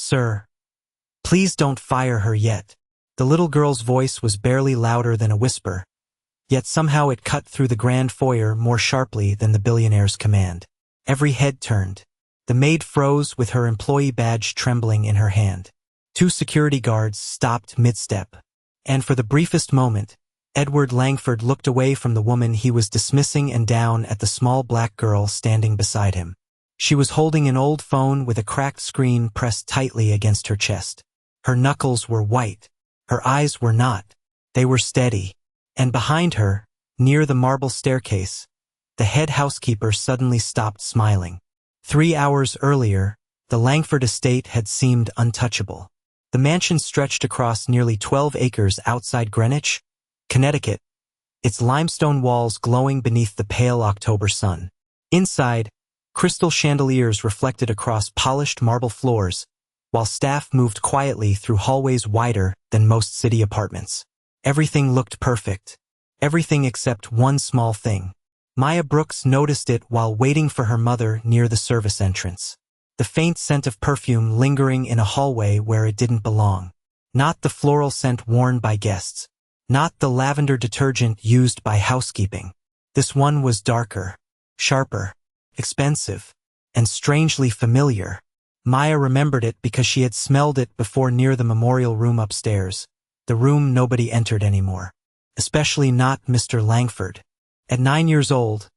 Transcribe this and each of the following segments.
"Sir, please don't fire her yet." The little girl's voice was barely louder than a whisper, yet somehow it cut through the grand foyer more sharply than the billionaire's command. Every head turned. The maid froze with her employee badge trembling in her hand. 2 security guards stopped mid-step. And for the briefest moment, Edward Langford looked away from the woman he was dismissing and down at the small black girl standing beside him. She was holding an old phone with a cracked screen pressed tightly against her chest. Her knuckles were white. Her eyes were not. They were steady. And behind her, near the marble staircase, the head housekeeper suddenly stopped smiling. 3 hours earlier, the Langford estate had seemed untouchable. The mansion stretched across nearly 12 acres outside Greenwich, Connecticut, its limestone walls glowing beneath the pale October sun. Inside, crystal chandeliers reflected across polished marble floors, while staff moved quietly through hallways wider than most city apartments. Everything looked perfect. Everything except one small thing. Maya Brooks noticed it while waiting for her mother near the service entrance. The faint scent of perfume lingering in a hallway where it didn't belong. Not the floral scent worn by guests. Not the lavender detergent used by housekeeping. This one was darker, sharper, expensive, and strangely familiar. Maya remembered it because she had smelled it before near the memorial room upstairs, the room nobody entered anymore. Especially not Mr. Langford. At 9 years old,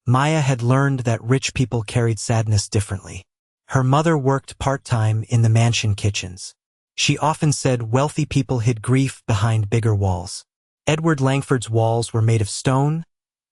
Maya had learned that rich people carried sadness differently. Her mother worked part-time in the mansion kitchens. She often said wealthy people hid grief behind bigger walls. Edward Langford's walls were made of stone,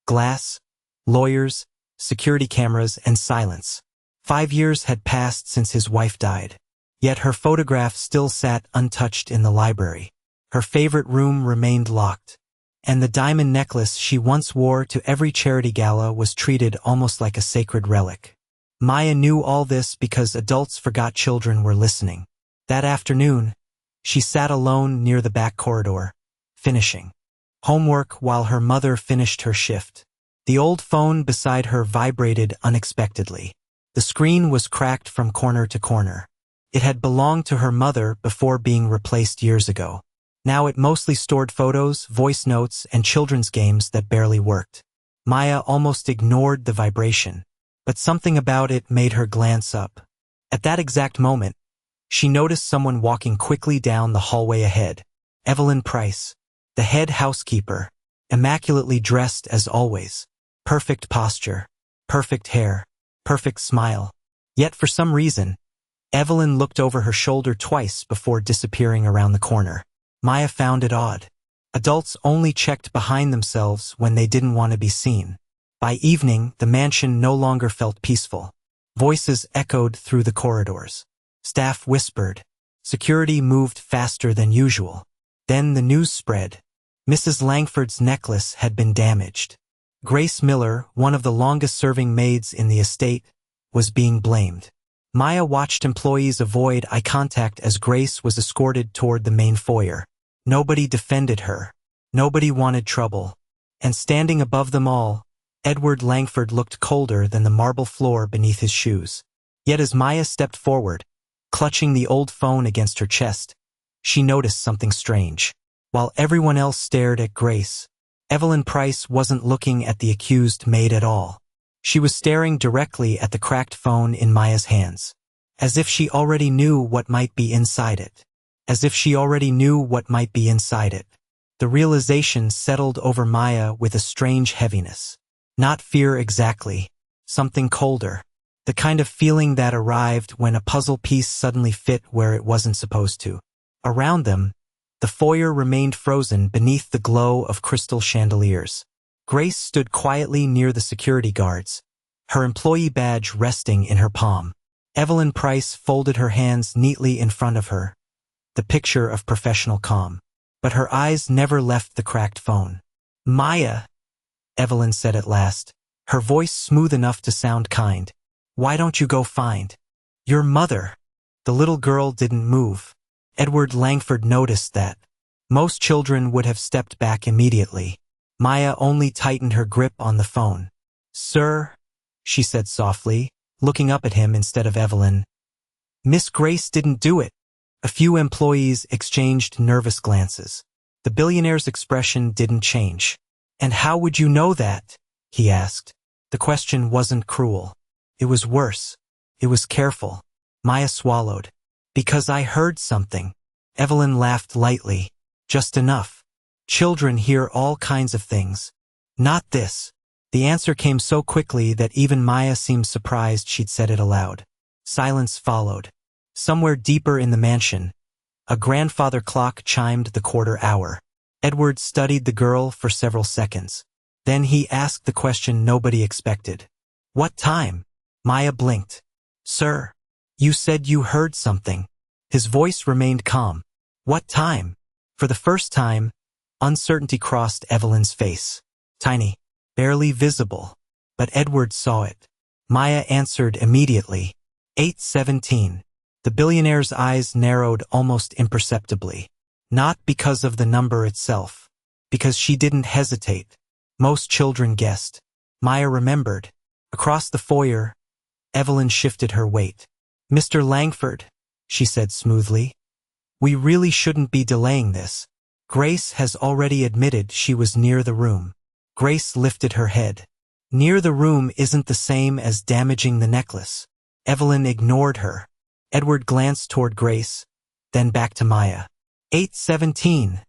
glass, lawyers, security cameras, and silence. 5 years had passed since his wife died. Yet her photograph still sat untouched in the library. Her favorite room remained locked. And the diamond necklace she once wore to every charity gala was treated almost like a sacred relic. Maya knew all this because adults forgot children were listening. That afternoon, she sat alone near the back corridor, finishing homework while her mother finished her shift. The old phone beside her vibrated unexpectedly. The screen was cracked from corner to corner. It had belonged to her mother before being replaced years ago. Now it mostly stored photos, voice notes, and children's games that barely worked. Maya almost ignored the vibration, but something about it made her glance up. At that exact moment, she noticed someone walking quickly down the hallway ahead. Evelyn Price, the head housekeeper, immaculately dressed as always. Perfect posture, perfect hair, perfect smile. Yet for some reason, Evelyn looked over her shoulder twice before disappearing around the corner. Maya found it odd. Adults only checked behind themselves when they didn't want to be seen. By evening, the mansion no longer felt peaceful. Voices echoed through the corridors. Staff whispered. Security moved faster than usual. Then the news spread. Mrs. Langford's necklace had been damaged. Grace Miller, one of the longest-serving maids in the estate, was being blamed. Maya watched employees avoid eye contact as Grace was escorted toward the main foyer. Nobody defended her. Nobody wanted trouble. And standing above them all, Edward Langford looked colder than the marble floor beneath his shoes. Yet as Maya stepped forward, clutching the old phone against her chest, she noticed something strange. While everyone else stared at Grace, Evelyn Price wasn't looking at the accused maid at all. She was staring directly at the cracked phone in Maya's hands, as if she already knew what might be inside it. As if she already knew what might be inside it. The realization settled over Maya with a strange heaviness. Not fear exactly, something colder. The kind of feeling that arrived when a puzzle piece suddenly fit where it wasn't supposed to. Around them, the foyer remained frozen beneath the glow of crystal chandeliers. Grace stood quietly near the security guards, her employee badge resting in her palm. Evelyn Price folded her hands neatly in front of her, the picture of professional calm. But her eyes never left the cracked phone. "Maya," Evelyn said at last, her voice smooth enough to sound kind. "Why don't you go find your mother?" The little girl didn't move. Edward Langford noticed that. Most children would have stepped back immediately. Maya only tightened her grip on the phone. "Sir," she said softly, looking up at him instead of Evelyn, Miss Grace didn't do it. A few employees exchanged nervous glances. The billionaire's expression didn't change. And how would you know that? He asked. The question wasn't cruel. It was worse. It was careful. Maya swallowed. Because I heard something. Evelyn laughed lightly. Just enough. Children hear all kinds of things. Not this. The answer came so quickly that even Maya seemed surprised she'd said it aloud. Silence followed. Somewhere deeper in the mansion, a grandfather clock chimed the quarter hour. Edward studied the girl for several seconds. Then he asked the question nobody expected. What time? Maya blinked. Sir, you said you heard something. His voice remained calm. What time? For the first time, uncertainty crossed Evelyn's face. Tiny, barely visible. But Edward saw it. Maya answered immediately. 8:17. The billionaire's eyes narrowed almost imperceptibly. Not because of the number itself. Because she didn't hesitate. Most children guessed. Maya remembered. Across the foyer, Evelyn shifted her weight. Mr. Langford, she said smoothly. We really shouldn't be delaying this. Grace has already admitted she was near the room. Grace lifted her head. Near the room isn't the same as damaging the necklace. Evelyn ignored her. Edward glanced toward Grace, then back to Maya. 8:17,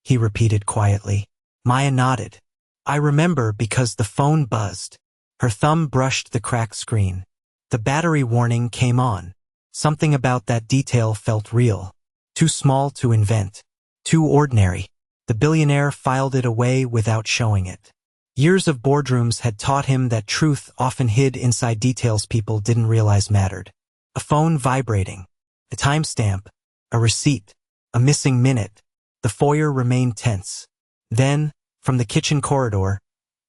he repeated quietly. Maya nodded. I remember because the phone buzzed. Her thumb brushed the cracked screen. The battery warning came on. Something about that detail felt real. Too small to invent. Too ordinary. The billionaire filed it away without showing it. Years of boardrooms had taught him that truth often hid inside details people didn't realize mattered. A phone vibrating. A timestamp. A receipt. A missing minute. The foyer remained tense. Then, from the kitchen corridor,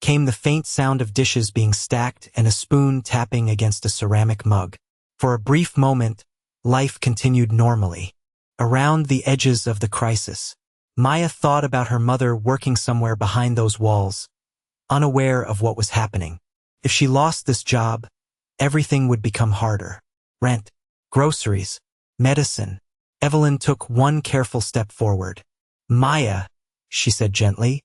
came the faint sound of dishes being stacked and a spoon tapping against a ceramic mug. For a brief moment, life continued normally. Around the edges of the crisis, Maya thought about her mother working somewhere behind those walls, unaware of what was happening. If she lost this job, everything would become harder. Rent, groceries, medicine. Evelyn took one careful step forward. Maya, she said gently,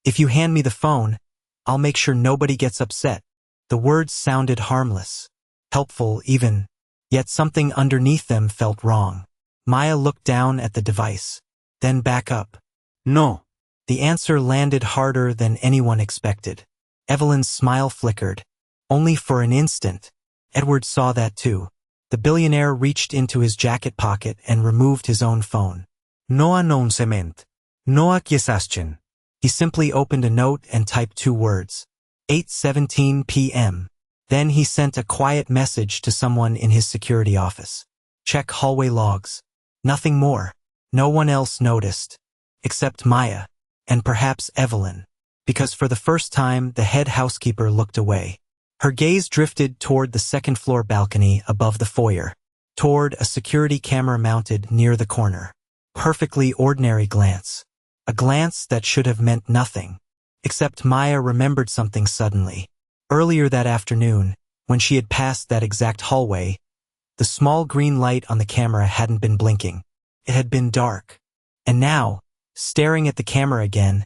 if you hand me the phone, I'll make sure nobody gets upset. The words sounded harmless, helpful even, yet something underneath them felt wrong. Maya looked down at the device, then back up. No. The answer landed harder than anyone expected. Evelyn's smile flickered. Only for an instant. Edward saw that too. The billionaire reached into his jacket pocket and removed his own phone. Noa non cement. Noa kiesaschen. He simply opened a note and typed 2 words. 8:17 p.m. Then he sent a quiet message to someone in his security office. Check hallway logs. Nothing more. No one else noticed. Except Maya. And perhaps Evelyn. Because for the first time, the head housekeeper looked away. Her gaze drifted toward the second-floor balcony above the foyer. Toward a security camera mounted near the corner. Perfectly ordinary glance. A glance that should have meant nothing. Except Maya remembered something suddenly. Earlier that afternoon, when she had passed that exact hallway, the small green light on the camera hadn't been blinking. It had been dark. And now, staring at the camera again,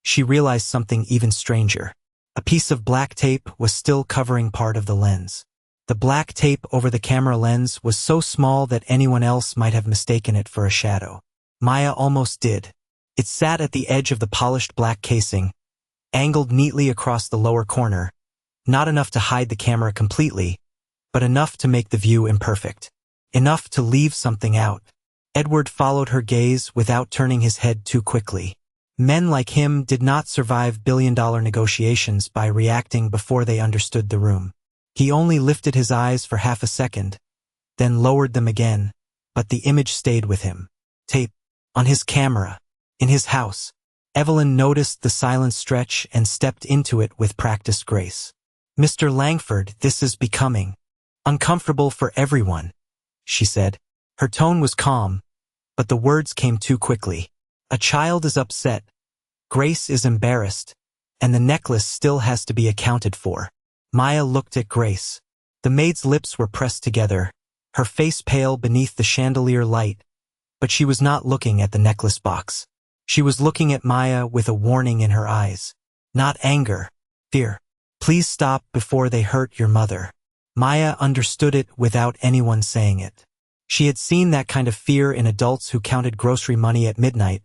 she realized something even stranger. A piece of black tape was still covering part of the lens. The black tape over the camera lens was so small that anyone else might have mistaken it for a shadow. Maya almost did. It sat at the edge of the polished black casing, angled neatly across the lower corner, not enough to hide the camera completely, but enough to make the view imperfect. Enough to leave something out. Edward followed her gaze without turning his head too quickly. Men like him did not survive billion-dollar negotiations by reacting before they understood the room. He only lifted his eyes for half a second, then lowered them again, but the image stayed with him. Tape. On his camera. In his house. Evelyn noticed the silence stretch and stepped into it with practiced grace. Mr. Langford, this is becoming uncomfortable for everyone, she said. Her tone was calm, but the words came too quickly. A child is upset. Grace is embarrassed. And the necklace still has to be accounted for. Maya looked at Grace. The maid's lips were pressed together, her face pale beneath the chandelier light, but she was not looking at the necklace box. She was looking at Maya with a warning in her eyes. Not anger, fear. Please stop before they hurt your mother. Maya understood it without anyone saying it. She had seen that kind of fear in adults who counted grocery money at midnight,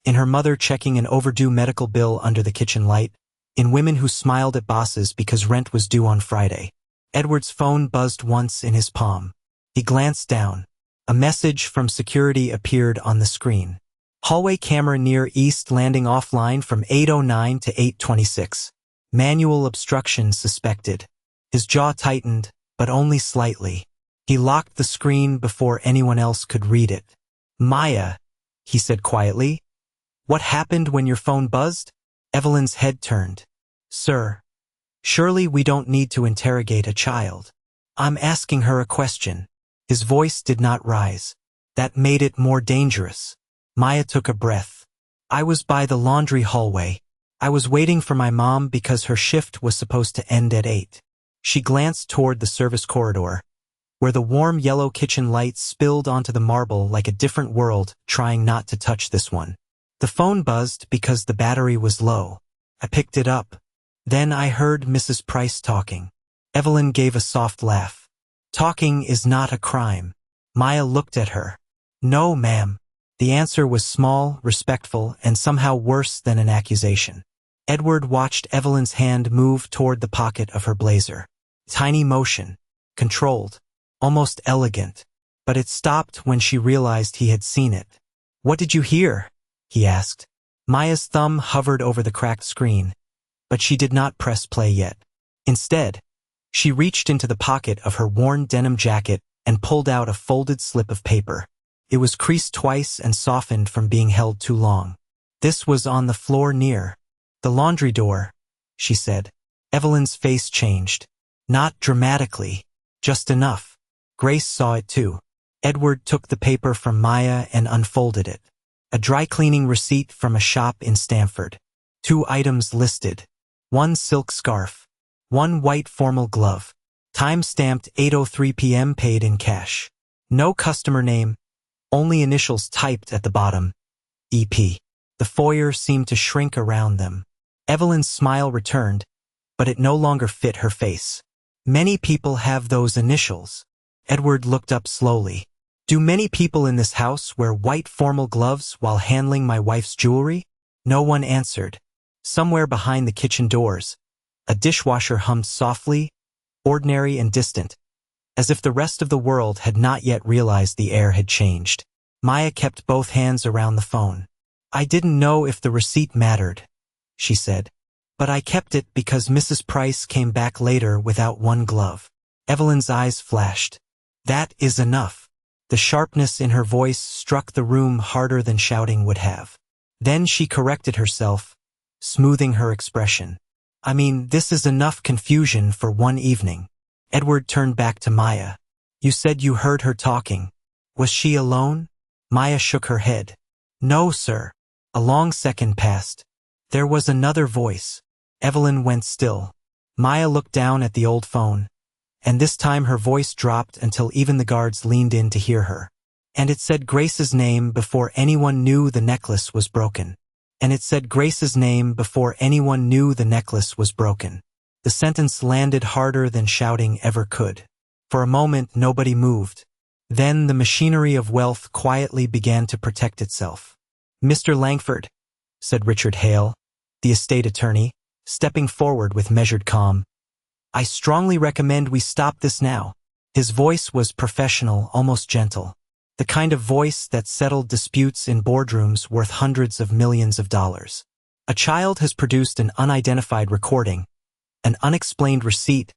in her mother checking an overdue medical bill under the kitchen light, in women who smiled at bosses because rent was due on Friday. Edward's phone buzzed once in his palm. He glanced down. A message from security appeared on the screen. Hallway camera near East Landing offline from 8:09 to 8:26. Manual obstruction suspected. His jaw tightened, but only slightly. He locked the screen before anyone else could read it. Maya, he said quietly. What happened when your phone buzzed? Evelyn's head turned. Sir, surely we don't need to interrogate a child. I'm asking her a question. His voice did not rise. That made it more dangerous. Maya took a breath. I was by the laundry hallway. I was waiting for my mom because her shift was supposed to end at 8. She glanced toward the service corridor, where the warm yellow kitchen lights spilled onto the marble like a different world, trying not to touch this one. The phone buzzed because the battery was low. I picked it up. Then I heard Mrs. Price talking. Evelyn gave a soft laugh. Talking is not a crime. Maya looked at her. No, ma'am. The answer was small, respectful, and somehow worse than an accusation. Edward watched Evelyn's hand move toward the pocket of her blazer. Tiny motion. Controlled. Almost elegant. But it stopped when she realized he had seen it. What did you hear? He asked. Maya's thumb hovered over the cracked screen, but she did not press play yet. Instead, she reached into the pocket of her worn denim jacket and pulled out a folded slip of paper. It was creased twice and softened from being held too long. This was on the floor near the laundry door, she said. Evelyn's face changed. Not dramatically, just enough. Grace saw it too. Edward took the paper from Maya and unfolded it. A dry cleaning receipt from a shop in Stamford. 2 items listed. 1 silk scarf. 1 white formal glove. Time stamped 8:03 p.m. paid in cash. No customer name, only initials typed at the bottom. EP. The foyer seemed to shrink around them. Evelyn's smile returned, but it no longer fit her face. Many people have those initials. Edward looked up slowly. Do many people in this house wear white formal gloves while handling my wife's jewelry? No one answered. Somewhere behind the kitchen doors, a dishwasher hummed softly, ordinary and distant, as if the rest of the world had not yet realized the air had changed. Maya kept both hands around the phone. I didn't know if the receipt mattered, she said, but I kept it because Mrs. Price came back later without 1 glove. Evelyn's eyes flashed. That is enough. The sharpness in her voice struck the room harder than shouting would have. Then she corrected herself, smoothing her expression. I mean, this is enough confusion for one evening. Edward turned back to Maya. You said you heard her talking. Was she alone? Maya shook her head. No, sir. A long second passed. There was another voice. Evelyn went still. Maya looked down at the old phone, and this time her voice dropped until even the guards leaned in to hear her. And it said Grace's name before anyone knew the necklace was broken. And it said Grace's name before anyone knew the necklace was broken. The sentence landed harder than shouting ever could. For a moment, nobody moved. Then the machinery of wealth quietly began to protect itself. Mr. Langford, said Richard Hale, the estate attorney, stepping forward with measured calm. I strongly recommend we stop this now. His voice was professional, almost gentle. The kind of voice that settled disputes in boardrooms worth hundreds of millions of dollars. A child has produced an unidentified recording, an unexplained receipt,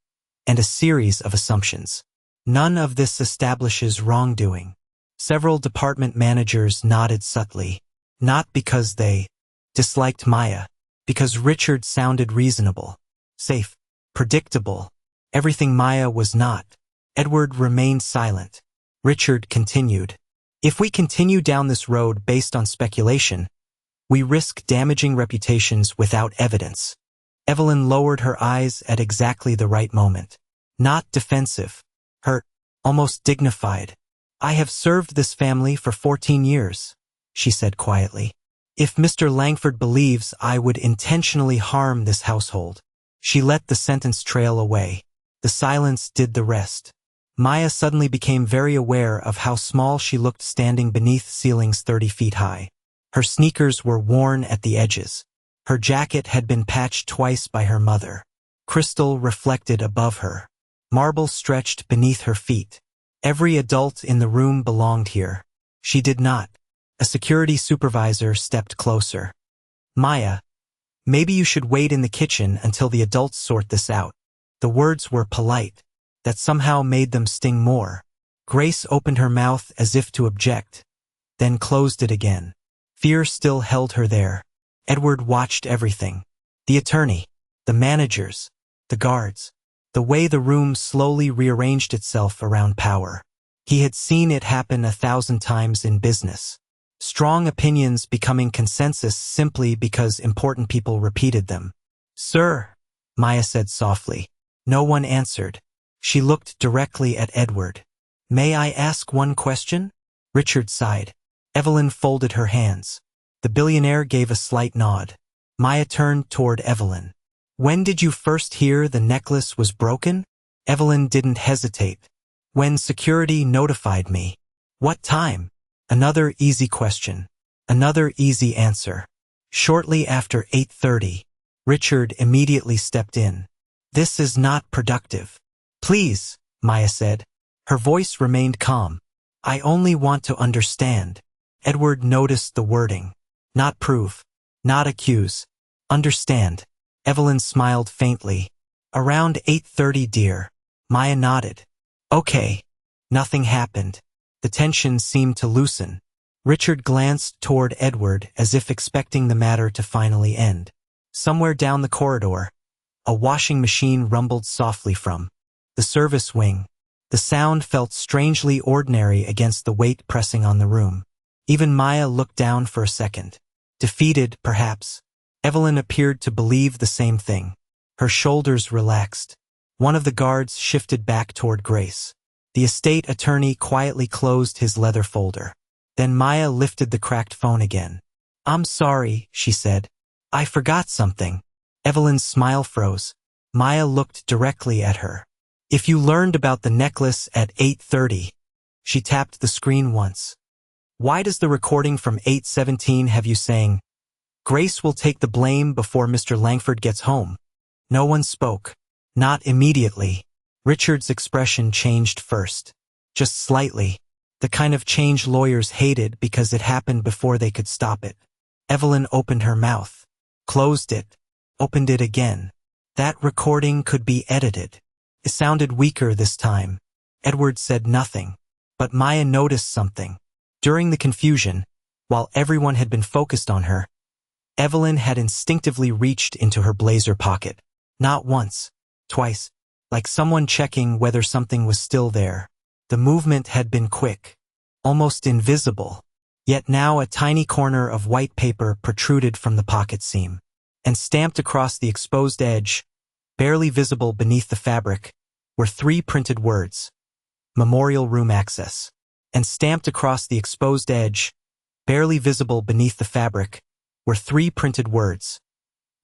and a series of assumptions. None of this establishes wrongdoing. Several department managers nodded subtly, not because they disliked Maya, because Richard sounded reasonable, safe, predictable, everything Maya was not. Edward remained silent. Richard continued. If we continue down this road based on speculation, we risk damaging reputations without evidence. Evelyn lowered her eyes at exactly the right moment. Not defensive. Hurt. almost dignified. "I have served this family for 14 years, she said quietly. "If Mr. Langford believes I would intentionally harm this household." She let the sentence trail away. The silence did the rest. Maya suddenly became very aware of how small she looked standing beneath ceilings 30 feet high. Her sneakers were worn at the edges. Her jacket had been patched twice by her mother. Crystal reflected above her. Marble stretched beneath her feet. Every adult in the room belonged here. She did not. A security supervisor stepped closer. "Maya, maybe you should wait in the kitchen until the adults sort this out." The words were polite. That somehow made them sting more. Grace opened her mouth as if to object, then closed it again. Fear still held her there. Edward watched everything. The attorney, the managers, the guards, the way the room slowly rearranged itself around power. He had seen it happen 1,000 times in business. Strong opinions becoming consensus simply because important people repeated them. "Sir," Maya said softly. No one answered. She looked directly at Edward. "May I ask one question?" Richard sighed. Evelyn folded her hands. The billionaire gave a slight nod. Maya turned toward Evelyn. "When did you first hear the necklace was broken?" Evelyn didn't hesitate. "When security notified me." "What time?" Another easy question. Another easy answer. "Shortly after 8:30. Richard immediately stepped in. "This is not productive." "Please," Maya said. Her voice remained calm. "I only want to understand." Edward noticed the wording. Not prove. Not accuse. Understand. Evelyn smiled faintly. "Around 8:30, dear." Maya nodded. "Okay." Nothing happened. The tension seemed to loosen. Richard glanced toward Edward as if expecting the matter to finally end. Somewhere down the corridor, a washing machine rumbled softly from the service wing. The sound felt strangely ordinary against the weight pressing on the room. Even Maya looked down for a second. Defeated, perhaps. Evelyn appeared to believe the same thing. Her shoulders relaxed. One of the guards shifted back toward Grace. The estate attorney quietly closed his leather folder. Then Maya lifted the cracked phone again. "I'm sorry," she said. "I forgot something." Evelyn's smile froze. Maya looked directly at her. "If you learned about the necklace at 8:30, she tapped the screen once. "Why does the recording from 8:17 have you saying, 'Grace will take the blame before Mr. Langford gets home'?" No one spoke. Not immediately. Richard's expression changed first. Just slightly. The kind of change lawyers hated because it happened before they could stop it. Evelyn opened her mouth. Closed it. Opened it again. That recording could be edited. It sounded weaker this time. Edward said nothing. But Maya noticed something. During the confusion, while everyone had been focused on her, Evelyn had instinctively reached into her blazer pocket. Not once, twice, like someone checking whether something was still there. The movement had been quick, almost invisible. Yet now a tiny corner of white paper protruded from the pocket seam. And stamped across the exposed edge, barely visible beneath the fabric, were 3 printed words. Memorial Room Access. And stamped across the exposed edge, barely visible beneath the fabric, were 3 printed words.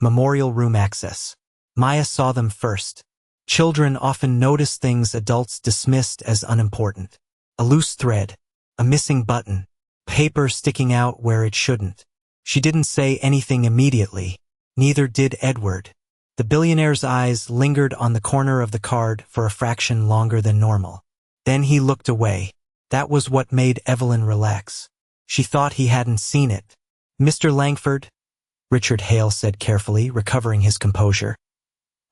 Memorial Room Access. Maya saw them first. Children often notice things adults dismissed as unimportant. A loose thread, a missing button, paper sticking out where it shouldn't. She didn't say anything immediately. Neither did Edward. The billionaire's eyes lingered on the corner of the card for a fraction longer than normal. Then he looked away. That was what made Evelyn relax. She thought he hadn't seen it. "Mr. Langford," Richard Hale said carefully, recovering his composure,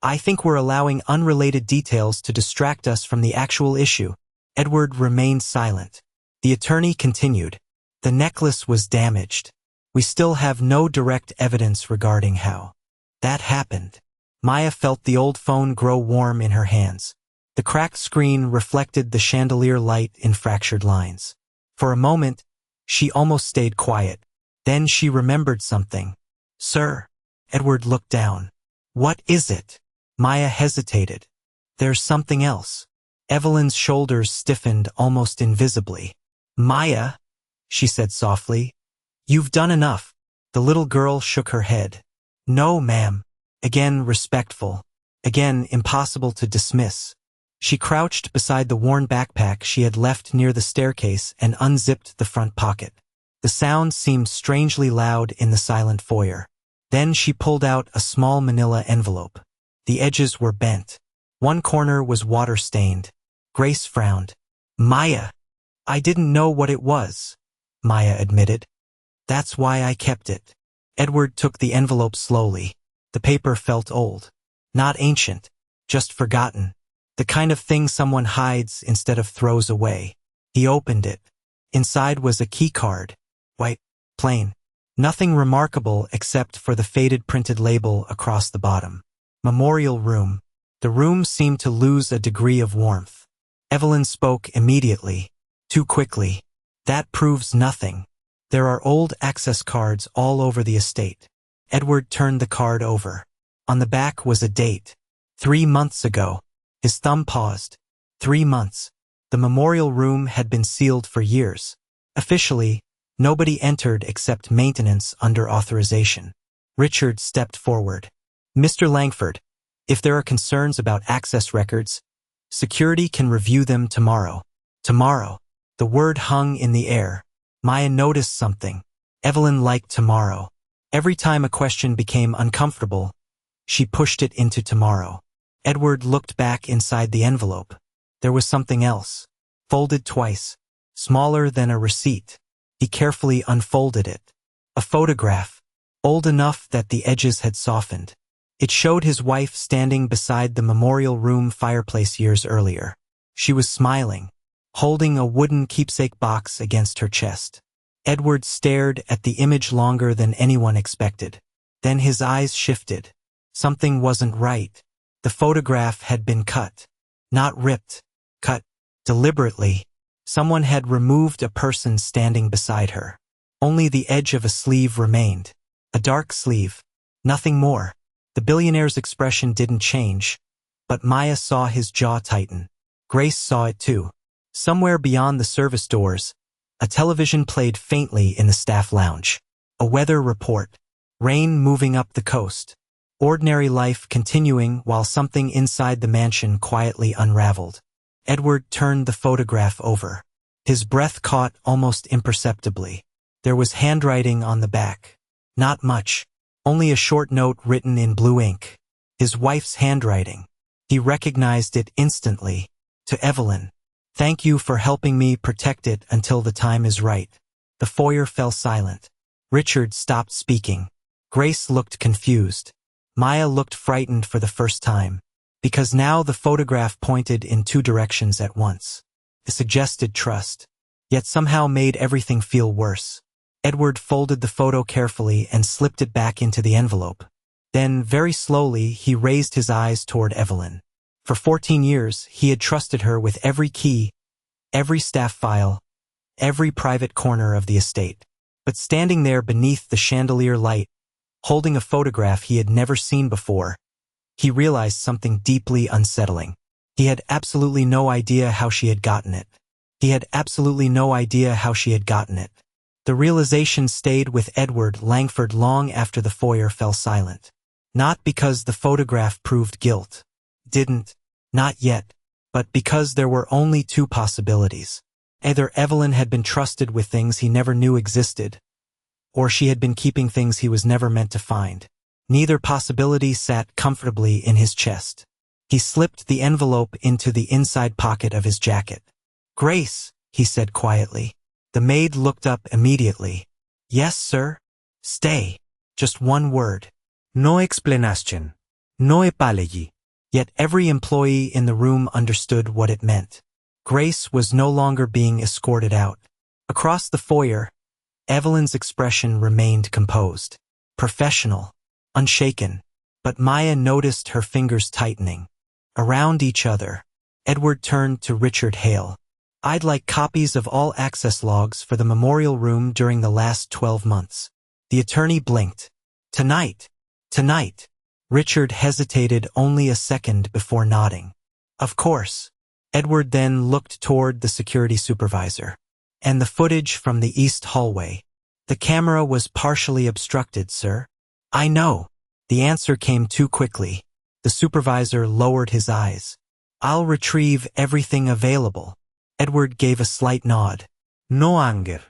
"I think we're allowing unrelated details to distract us from the actual issue." Edward remained silent. The attorney continued. "The necklace was damaged. We still have no direct evidence regarding how that happened." Maya felt the old phone grow warm in her hands. The cracked screen reflected the chandelier light in fractured lines. For a moment, she almost stayed quiet. Then she remembered something. "Sir." Edward looked down. "What is it?" Maya hesitated. "There's something else." Evelyn's shoulders stiffened almost invisibly. Maya, she said softly, you've done enough. The little girl shook her head. No, ma'am. Again respectful. Again impossible to dismiss. She crouched beside the worn backpack she had left near the staircase and unzipped the front pocket. The sound seemed strangely loud in the silent foyer. Then she pulled out a small manila envelope. The edges were bent. One corner was water-stained. Grace frowned. Maya, I didn't know what it was, Maya admitted. That's why I kept it. Edward took the envelope slowly. The paper felt old. Not ancient, just forgotten. The kind of thing someone hides instead of throws away. He opened it. Inside was a key card. White, plain. Nothing remarkable except for the faded printed label across the bottom. Memorial room. The room seemed to lose a degree of warmth. Evelyn spoke immediately. Too quickly. That proves nothing. There are old access cards all over the estate. Edward turned the card over. On the back was a date. 3 months ago. His thumb paused. 3 months. The memorial room had been sealed for years. Officially, nobody entered except maintenance under authorization. Richard stepped forward. Mr. Langford, if there are concerns about access records, security can review them tomorrow. Tomorrow. The word hung in the air. Maya noticed something. Evelyn liked tomorrow. Every time a question became uncomfortable, she pushed it into tomorrow. Edward looked back inside the envelope. There was something else. Folded twice. Smaller than a receipt. He carefully unfolded it. A photograph. Old enough that the edges had softened. It showed his wife standing beside the memorial room fireplace years earlier. She was smiling, holding a wooden keepsake box against her chest. Edward stared at the image longer than anyone expected. Then his eyes shifted. Something wasn't right. The photograph had been cut. Not ripped. Cut. Deliberately. Someone had removed a person standing beside her. Only the edge of a sleeve remained. A dark sleeve. Nothing more. The billionaire's expression didn't change, but Maya saw his jaw tighten. Grace saw it too. Somewhere beyond the service doors, a television played faintly in the staff lounge. A weather report. Rain moving up the coast. Ordinary life continuing while something inside the mansion quietly unraveled. Edward turned the photograph over. His breath caught almost imperceptibly. There was handwriting on the back. Not much. Only a short note written in blue ink. His wife's handwriting. He recognized it instantly. To Evelyn. Thank you for helping me protect it until the time is right. The foyer fell silent. Richard stopped speaking. Grace looked confused. Maya looked frightened for the first time, because now the photograph pointed in 2 directions at once. It suggested trust, yet somehow made everything feel worse. Edward folded the photo carefully and slipped it back into the envelope. Then, very slowly, he raised his eyes toward Evelyn. For 14 years, he had trusted her with every key, every staff file, every private corner of the estate. But standing there beneath the chandelier light, holding a photograph he had never seen before, he realized something deeply unsettling. He had absolutely no idea how she had gotten it. He had absolutely no idea how she had gotten it. The realization stayed with Edward Langford long after the foyer fell silent. Not because the photograph proved guilt. Didn't. Not yet. But because there were only 2 possibilities. Either Evelyn had been trusted with things he never knew existed, or she had been keeping things he was never meant to find. Neither possibility sat comfortably in his chest. He slipped the envelope into the inside pocket of his jacket. Grace, he said quietly. The maid looked up immediately. Yes, sir? Stay. Just one word. No explanation. No apology. Yet every employee in the room understood what it meant. Grace was no longer being escorted out. Across the foyer, Evelyn's expression remained composed, professional, unshaken, but Maya noticed her fingers tightening. Around each other, Edward turned to Richard Hale. I'd like copies of all access logs for the memorial room during the last 12 months. The attorney blinked. Tonight. Tonight. Richard hesitated only a second before nodding. Of course. Edward then looked toward the security supervisor. And the footage from the east hallway. The camera was partially obstructed, sir. I know. The answer came too quickly. The supervisor lowered his eyes. I'll retrieve everything available. Edward gave a slight nod. No anger.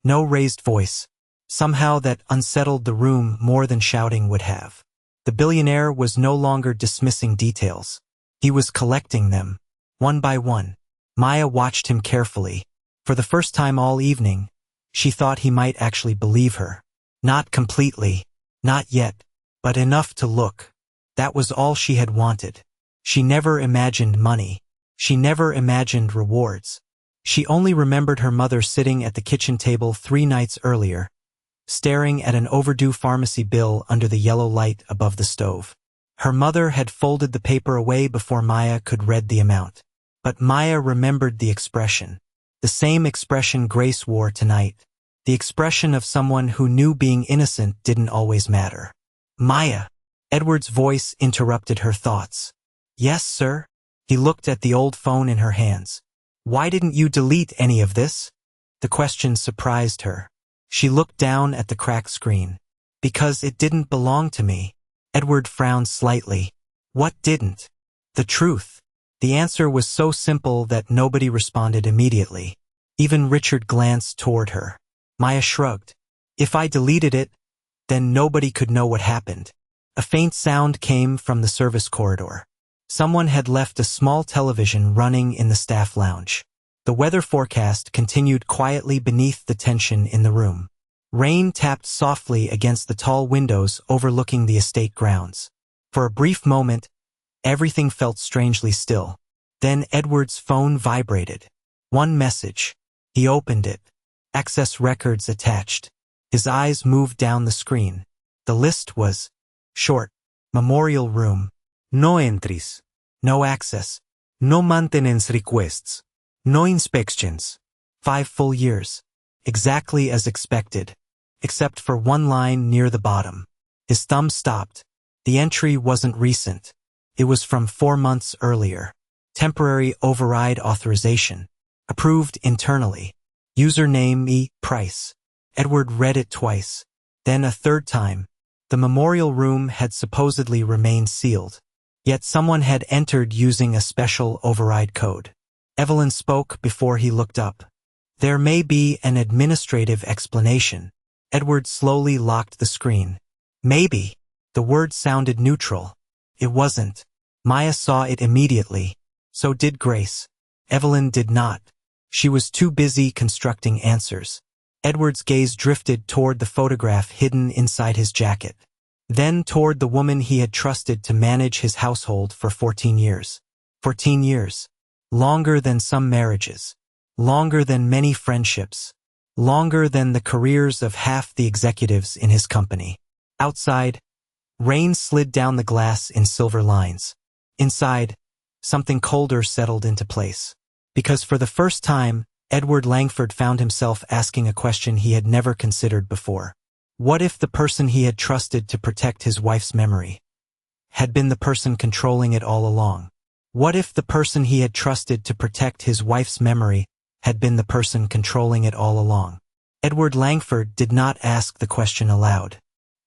No raised voice. Somehow that unsettled the room more than shouting would have. The billionaire was no longer dismissing details. He was collecting them, one by one. Maya watched him carefully. For the first time all evening, she thought he might actually believe her. Not completely, not yet, but enough to look. That was all she had wanted. She never imagined money. She never imagined rewards. She only remembered her mother sitting at the kitchen table 3 nights earlier, staring at an overdue pharmacy bill under the yellow light above the stove. Her mother had folded the paper away before Maya could read the amount. But Maya remembered the expression. The same expression Grace wore tonight. The expression of someone who knew being innocent didn't always matter. Maya! Edward's voice interrupted her thoughts. Yes, sir? He looked at the old phone in her hands. Why didn't you delete any of this? The question surprised her. She looked down at the cracked screen. Because it didn't belong to me. Edward frowned slightly. What didn't? The truth. The answer was so simple that nobody responded immediately. Even Richard glanced toward her. Maya shrugged. If I deleted it, then nobody could know what happened. A faint sound came from the service corridor. Someone had left a small television running in the staff lounge. The weather forecast continued quietly beneath the tension in the room. Rain tapped softly against the tall windows overlooking the estate grounds. For a brief moment, everything felt strangely still. Then Edward's phone vibrated. One message. He opened it. Access records attached. His eyes moved down the screen. The list was short. Memorial room. No entries. No access. No maintenance requests. No inspections. 5 full years. Exactly as expected. Except for one line near the bottom. His thumb stopped. The entry wasn't recent. It was from 4 months earlier. Temporary override authorization. Approved internally. Username E. Price. Edward read it twice. Then a third time. The memorial room had supposedly remained sealed. Yet someone had entered using a special override code. Evelyn spoke before he looked up. There may be an administrative explanation. Edward slowly locked the screen. Maybe. The word sounded neutral. It wasn't. Maya saw it immediately. So did Grace. Evelyn did not. She was too busy constructing answers. Edward's gaze drifted toward the photograph hidden inside his jacket. Then toward the woman he had trusted to manage his household for 14 years. 14 years. Longer than some marriages. Longer than many friendships. Longer than the careers of half the executives in his company. Outside, rain slid down the glass in silver lines. Inside, something colder settled into place. Because for the first time, Edward Langford found himself asking a question he had never considered before. What if the person he had trusted to protect his wife's memory had been the person controlling it all along? What if the person he had trusted to protect his wife's memory had been the person controlling it all along? Edward Langford did not ask the question aloud.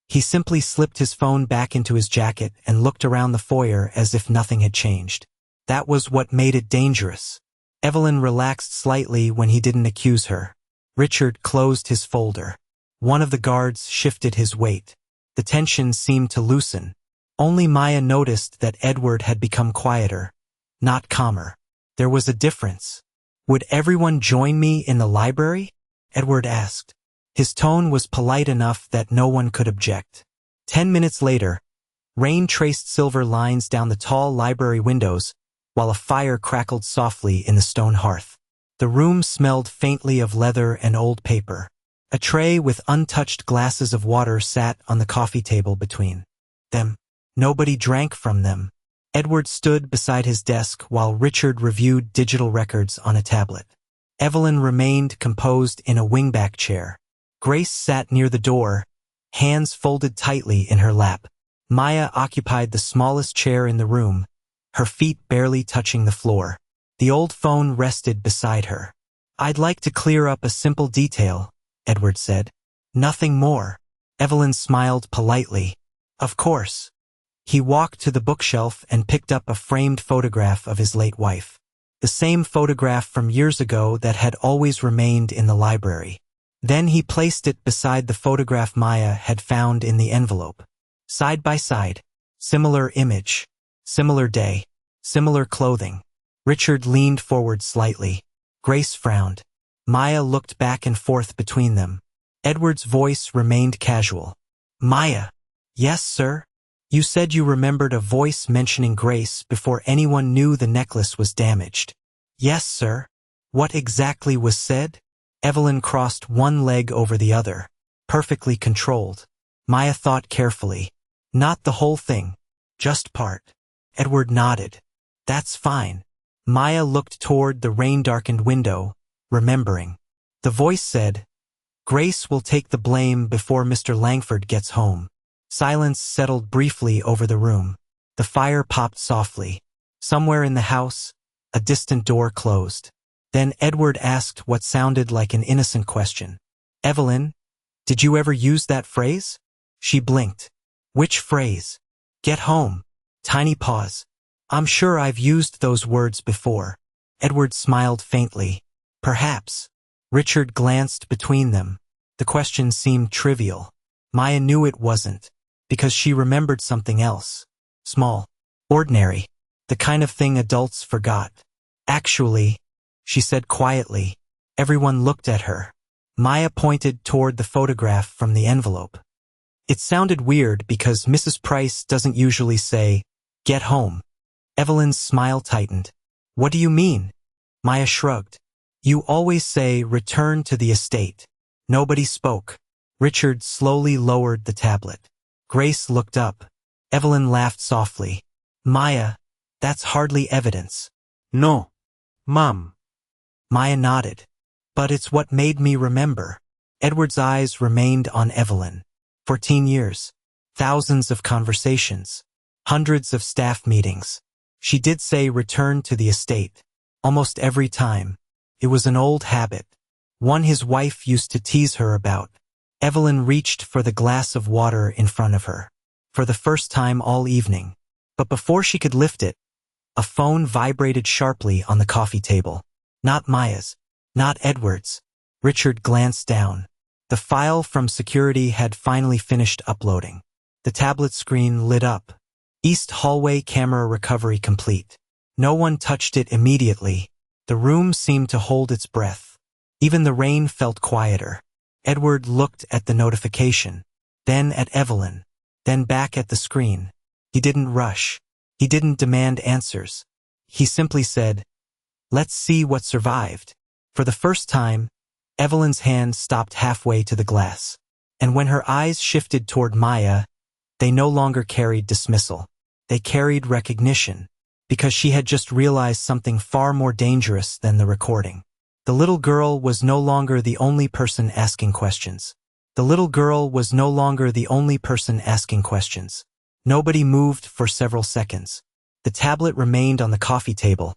He simply slipped his phone back into his jacket and looked around the foyer as if nothing had changed. That was what made it dangerous. Evelyn relaxed slightly when he didn't accuse her. Richard closed his folder. One of the guards shifted his weight. The tension seemed to loosen. Only Maya noticed that Edward had become quieter, not calmer. There was a difference. Would everyone join me in the library? Edward asked. His tone was polite enough that no one could object. 10 minutes later, rain traced silver lines down the tall library windows, while a fire crackled softly in the stone hearth. The room smelled faintly of leather and old paper. A tray with untouched glasses of water sat on the coffee table between them. Nobody drank from them. Edward stood beside his desk while Richard reviewed digital records on a tablet. Evelyn remained composed in a wingback chair. Grace sat near the door, hands folded tightly in her lap. Maya occupied the smallest chair in the room, her feet barely touching the floor. The old phone rested beside her. "I'd like to clear up a simple detail," Edward said. "Nothing more." Evelyn smiled politely. "Of course." He walked to the bookshelf and picked up a framed photograph of his late wife. The same photograph from years ago that had always remained in the library. Then he placed it beside the photograph Maya had found in the envelope. Side by side. Similar image. Similar day. Similar clothing. Richard leaned forward slightly. Grace frowned. Maya looked back and forth between them. Edward's voice remained casual. "Maya." "Yes, sir?" "You said you remembered a voice mentioning Grace before anyone knew the necklace was damaged." "Yes, sir." "What exactly was said?" Evelyn crossed one leg over the other. Perfectly controlled. Maya thought carefully. "Not the whole thing. Just part." Edward nodded. "That's fine." Maya looked toward the rain-darkened window, remembering. The voice said, "Grace will take the blame before Mr. Langford gets home." Silence settled briefly over the room. The fire popped softly. Somewhere in the house, a distant door closed. Then Edward asked what sounded like an innocent question. "Evelyn, did you ever use that phrase?" She blinked. "Which phrase?" "Get home." Tiny pause. "I'm sure I've used those words before." Edward smiled faintly. "Perhaps." Richard glanced between them. The question seemed trivial. Maya knew it wasn't, because she remembered something else. Small. Ordinary. The kind of thing adults forgot. "Actually," she said quietly. Everyone looked at her. Maya pointed toward the photograph from the envelope. It sounded weird because Mrs. Price doesn't usually say, "Get home." Evelyn's smile tightened. "What do you mean?" Maya shrugged. "You always say, 'Return to the estate.'" Nobody spoke. Richard slowly lowered the tablet. Grace looked up. Evelyn laughed softly. "Maya, that's hardly evidence." "No, Mom." Maya nodded. "But it's what made me remember." Edward's eyes remained on Evelyn. 14 years. Thousands of conversations. Hundreds of staff meetings. She did say return to the estate. Almost every time. It was an old habit. One his wife used to tease her about. Evelyn reached for the glass of water in front of her. For the first time all evening. But before she could lift it, a phone vibrated sharply on the coffee table. Not Maya's. Not Edward's. Richard glanced down. The file from security had finally finished uploading. The tablet screen lit up. East hallway camera recovery complete. No one touched it immediately. The room seemed to hold its breath. Even the rain felt quieter. Edward looked at the notification, then at Evelyn, then back at the screen. He didn't rush. He didn't demand answers. He simply said, "Let's see what survived." For the first time, Evelyn's hand stopped halfway to the glass. And when her eyes shifted toward Maya, they no longer carried dismissal. They carried recognition, because she had just realized something far more dangerous than the recording. The little girl was no longer the only person asking questions. The little girl was no longer the only person asking questions. Nobody moved for several seconds. The tablet remained on the coffee table,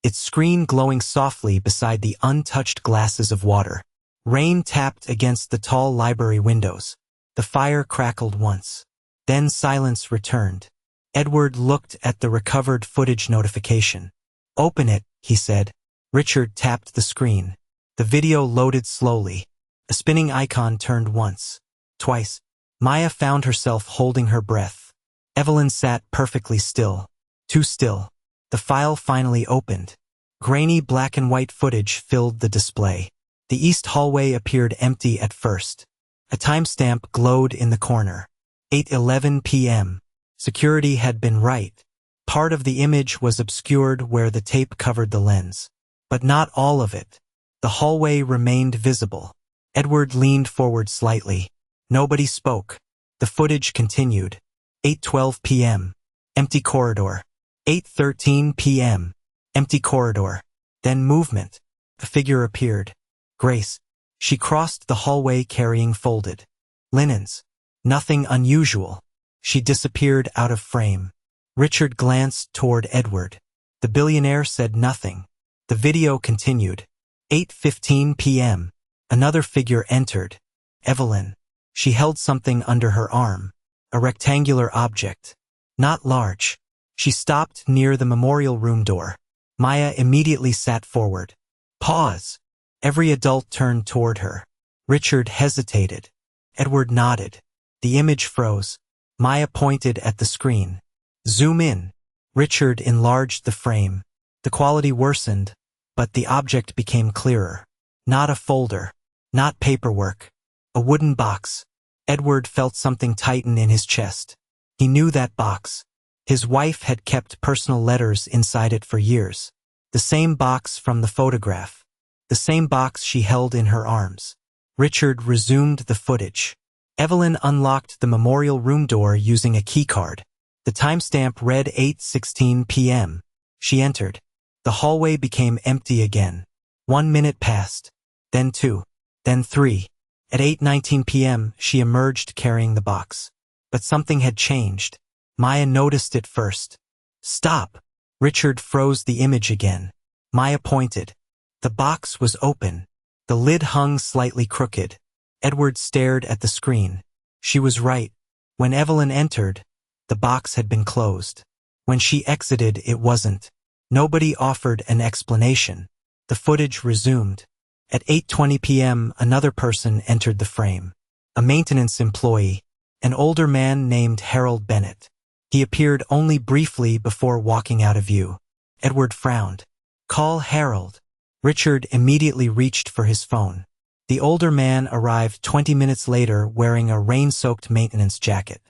its screen glowing softly beside the untouched glasses of water. Rain tapped against the tall library windows. The fire crackled once. Then silence returned. Edward looked at the recovered footage notification. "Open it," he said. Richard tapped the screen. The video loaded slowly. A spinning icon turned once, twice. Maya found herself holding her breath. Evelyn sat perfectly still. Too still. The file finally opened. Grainy black and white footage filled the display. The east hallway appeared empty at first. A timestamp glowed in the corner. 8:11 p.m. Security had been right. Part of the image was obscured where the tape covered the lens. But not all of it. The hallway remained visible. Edward leaned forward slightly. Nobody spoke. The footage continued. 8:12 p.m. Empty corridor. 8:13 p.m. Empty corridor. Then movement. A figure appeared. Grace. She crossed the hallway carrying folded linens. Nothing unusual. She disappeared out of frame. Richard glanced toward Edward. The billionaire said nothing. The video continued. 8:15 p.m. Another figure entered. Evelyn. She held something under her arm. A rectangular object. Not large. She stopped near the memorial room door. Maya immediately sat forward. Pause. Every adult turned toward her. Richard hesitated. Edward nodded. The image froze. Maya pointed at the screen. Zoom in. Richard enlarged the frame. The quality worsened, but the object became clearer. Not a folder. Not paperwork. A wooden box. Edward felt something tighten in his chest. He knew that box. His wife had kept personal letters inside it for years. The same box from the photograph. The same box she held in her arms. Richard resumed the footage. Evelyn unlocked the memorial room door using a keycard. The timestamp read 8:16 p.m. She entered. The hallway became empty again. 1 minute passed. Then 2. Then 3. At 8:19 p.m. she emerged carrying the box. But something had changed. Maya noticed it first. Stop! Richard froze the image again. Maya pointed. The box was open. The lid hung slightly crooked. Edward stared at the screen. She was right. When Evelyn entered, the box had been closed. When she exited, it wasn't. Nobody offered an explanation. The footage resumed. At 8:20 p.m., another person entered the frame. A maintenance employee, an older man named Harold Bennett. He appeared only briefly before walking out of view. Edward frowned. Call Harold. Richard immediately reached for his phone. The older man arrived 20 minutes later wearing a rain-soaked maintenance jacket.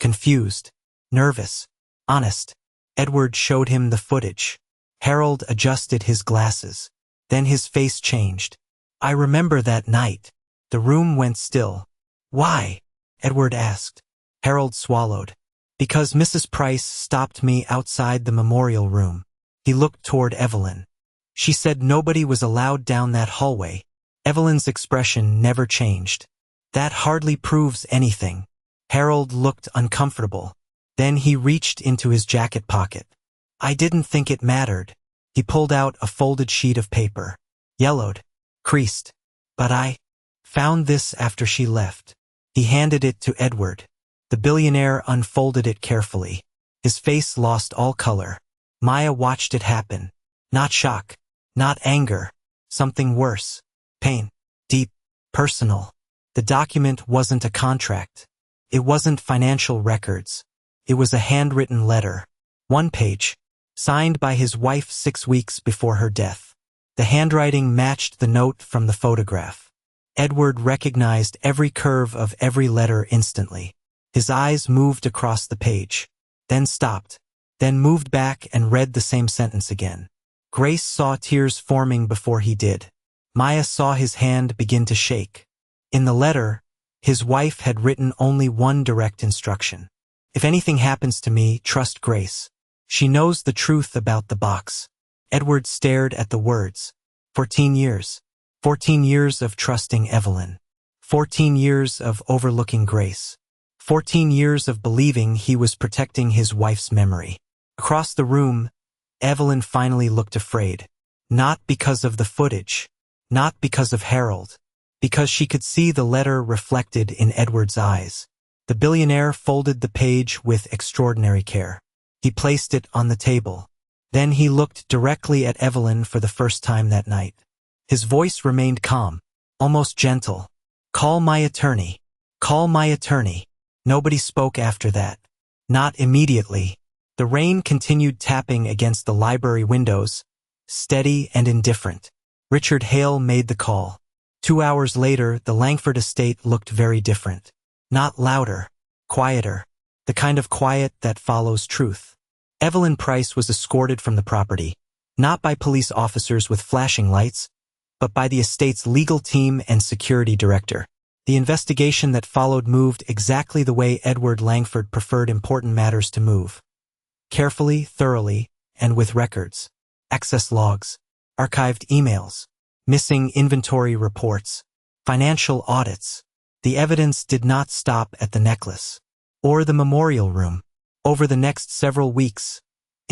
Confused. Nervous. Honest. Edward showed him the footage. Harold adjusted his glasses. Then his face changed. I remember that night. The room went still. Why? Edward asked. Harold swallowed. Because Mrs. Price stopped me outside the memorial room. He looked toward Evelyn. She said nobody was allowed down that hallway. Evelyn's expression never changed. That hardly proves anything. Harold looked uncomfortable. Then he reached into his jacket pocket. I didn't think it mattered. He pulled out a folded sheet of paper. Yellowed. Creased. But I found this after she left. He handed it to Edward. The billionaire unfolded it carefully. His face lost all color. Maya watched it happen. Not shock. Not anger. Something worse. Pain. Deep. Personal. The document wasn't a contract. It wasn't financial records. It was a handwritten letter. 1 page. Signed by his wife 6 weeks before her death. The handwriting matched the note from the photograph. Edward recognized every curve of every letter instantly. His eyes moved across the page. Then stopped. Then moved back and read the same sentence again. Grace saw tears forming before he did. Maya saw his hand begin to shake. In the letter, his wife had written only one direct instruction. If anything happens to me, trust Grace. She knows the truth about the box. Edward stared at the words. 14 years. 14 years of trusting Evelyn. 14 years of overlooking Grace. 14 years of believing he was protecting his wife's memory. Across the room, Evelyn finally looked afraid. Not because of the footage. Not because of Harold. Because she could see the letter reflected in Edward's eyes. The billionaire folded the page with extraordinary care. He placed it on the table. Then he looked directly at Evelyn for the first time that night. His voice remained calm, almost gentle. Call my attorney. Call my attorney. Nobody spoke after that. Not immediately. The rain continued tapping against the library windows, steady and indifferent. Richard Hale made the call. 2 hours later, the Langford estate looked very different. Not louder, quieter. The kind of quiet that follows truth. Evelyn Price was escorted from the property, not by police officers with flashing lights, but by the estate's legal team and security director. The investigation that followed moved exactly the way Edward Langford preferred important matters to move. Carefully, thoroughly, and with records. Access logs, archived emails, missing inventory reports, financial audits. The evidence did not stop at the necklace or the memorial room. Over the next several weeks,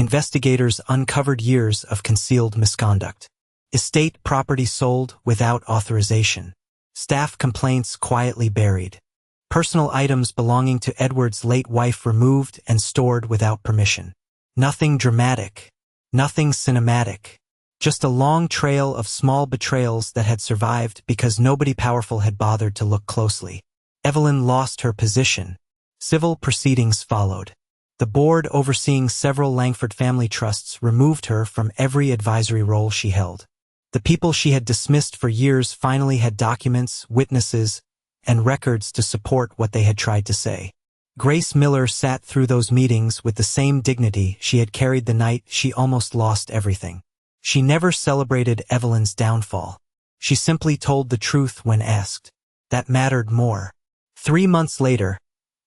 Investigators uncovered years of concealed misconduct. Estate property sold without authorization. Staff complaints quietly buried. Personal items belonging to Edward's late wife removed and stored without permission. Nothing dramatic. Nothing cinematic. Just a long trail of small betrayals that had survived because nobody powerful had bothered to look closely. Evelyn lost her position. Civil proceedings followed. The board overseeing several Langford family trusts removed her from every advisory role she held. The people she had dismissed for years finally had documents, witnesses, and records to support what they had tried to say. Grace Miller sat through those meetings with the same dignity she had carried the night she almost lost everything. She never celebrated Evelyn's downfall. She simply told the truth when asked. That mattered more. 3 months later,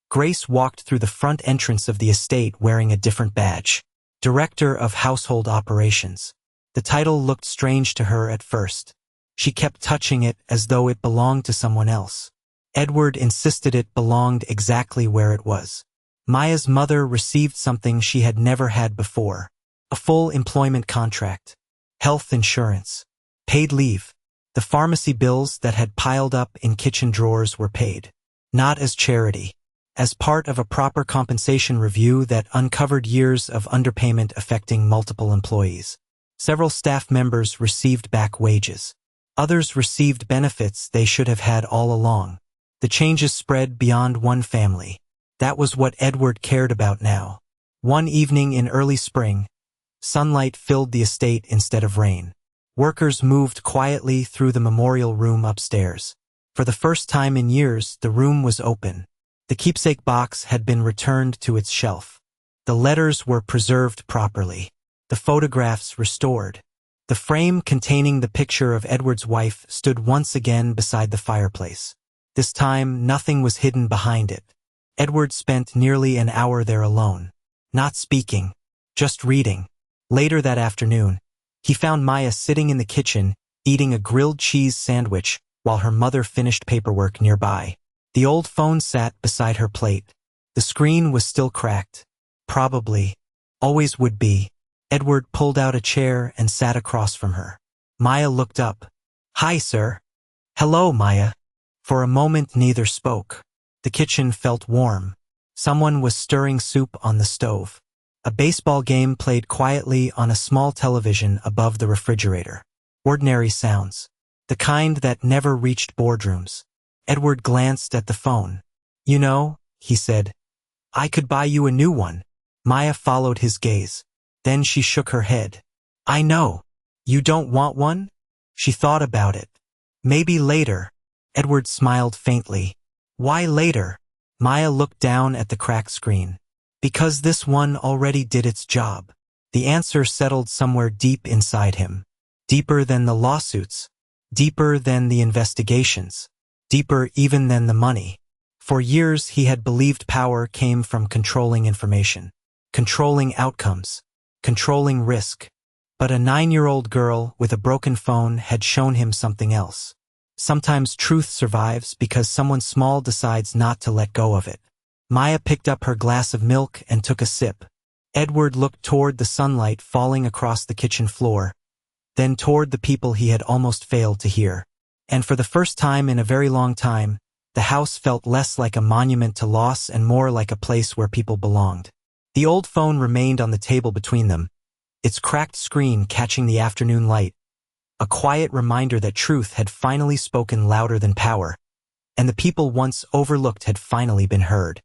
Grace walked through the front entrance of the estate wearing a different badge. Director of Household Operations. The title looked strange to her at first. She kept touching it as though it belonged to someone else. Edward insisted it belonged exactly where it was. Maya's mother received something she had never had before. A full employment contract. Health insurance. Paid leave. The pharmacy bills that had piled up in kitchen drawers were paid. Not as charity. As part of a proper compensation review that uncovered years of underpayment affecting multiple employees. Several staff members received back wages. Others received benefits they should have had all along. The changes spread beyond one family. That was what Edward cared about now. One evening in early spring, sunlight filled the estate instead of rain. Workers moved quietly through the memorial room upstairs. For the first time in years, the room was open. The keepsake box had been returned to its shelf. The letters were preserved properly. The photographs restored. The frame containing the picture of Edward's wife stood once again beside the fireplace. This time, nothing was hidden behind it. Edward spent nearly an hour there alone. Not speaking, just reading. Later that afternoon, he found Maya sitting in the kitchen, eating a grilled cheese sandwich while her mother finished paperwork nearby. The old phone sat beside her plate. The screen was still cracked. Probably. Always would be. Edward pulled out a chair and sat across from her. Maya looked up. "Hi, sir." "Hello, Maya." For a moment neither spoke. The kitchen felt warm. Someone was stirring soup on the stove. A baseball game played quietly on a small television above the refrigerator. Ordinary sounds. The kind that never reached boardrooms. Edward glanced at the phone. "You know," he said, "I could buy you a new one." Maya followed his gaze. Then she shook her head. "I know. You don't want one?" She thought about it. "Maybe later." Edward smiled faintly. "Why later?" Maya looked down at the cracked screen. "Because this one already did its job." The answer settled somewhere deep inside him. Deeper than the lawsuits. Deeper than the investigations. Deeper even than the money. For years he had believed power came from controlling information. Controlling outcomes. Controlling risk. But a 9-year-old girl with a broken phone had shown him something else. Sometimes truth survives because someone small decides not to let go of it. Maya picked up her glass of milk and took a sip. Edward looked toward the sunlight falling across the kitchen floor, then toward the people he had almost failed to hear. And for the first time in a very long time, the house felt less like a monument to loss and more like a place where people belonged. The old phone remained on the table between them, its cracked screen catching the afternoon light, a quiet reminder that truth had finally spoken louder than power, and the people once overlooked had finally been heard.